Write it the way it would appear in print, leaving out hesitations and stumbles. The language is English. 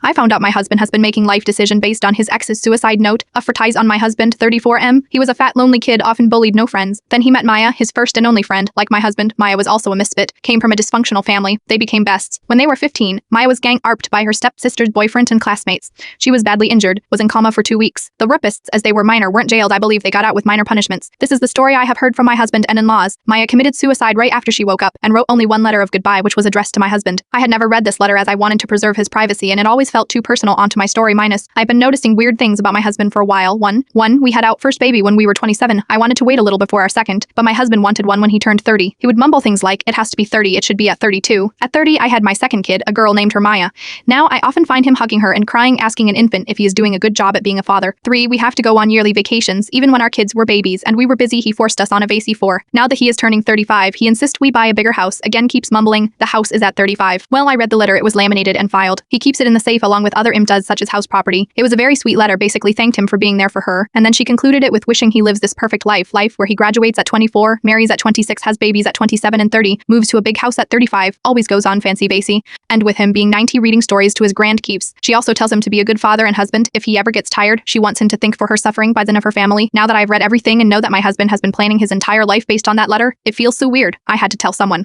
I found out my husband has been making life decision based on his ex's suicide note. Advertise on my husband, 34M. He was a fat, lonely kid, often bullied, no friends. Then he met Maya, his first and only friend. Like my husband, Maya was also a misfit, came from a dysfunctional family. They became bests. When they were 15, Maya was gang-raped by her stepsister's boyfriend and classmates. She was badly injured, was in coma for 2 weeks. The rapists, as they were minor, weren't jailed. I believe they got out with minor punishments. This is the story I have heard from my husband and in-laws. Maya committed suicide right after she woke up and wrote only one letter of goodbye, which was addressed to my husband. I had never read this letter as I wanted to preserve his privacy, and it always felt too personal onto my story. I've been noticing weird things about my husband for a while. One, we had our first baby when we were 27. I wanted to wait a little before our second, but my husband wanted one when he turned 30. He would mumble things like, it has to be 30, it should be at 32. At 30, I had my second kid, a girl named her Maya. Now I often find him hugging her and crying, asking an infant if he is doing a good job at being a father. 3, we have to go on yearly vacations, even when our kids were babies and we were busy. He forced us on a vacay. 4, now that he is turning 35, he insists we buy a bigger house, again keeps mumbling, the house is at 35. Well, I read the letter, it was laminated and filed. He keeps it in the safe along with other does such as house property. It was a very sweet letter, basically thanked him for being there for her, and then she concluded it with wishing he lives this perfect life where he graduates at 24, marries at 26, has babies at 27 and 30, moves to a big house at 35, always goes on fancy vacay, and with him being 90 reading stories to his grandkids. She also tells him to be a good father and husband. If he ever gets tired, she wants him to think for her suffering by the end of her family. Now that I've read everything and know that my husband has been planning his entire life based on that letter, it feels so weird. I had to tell someone.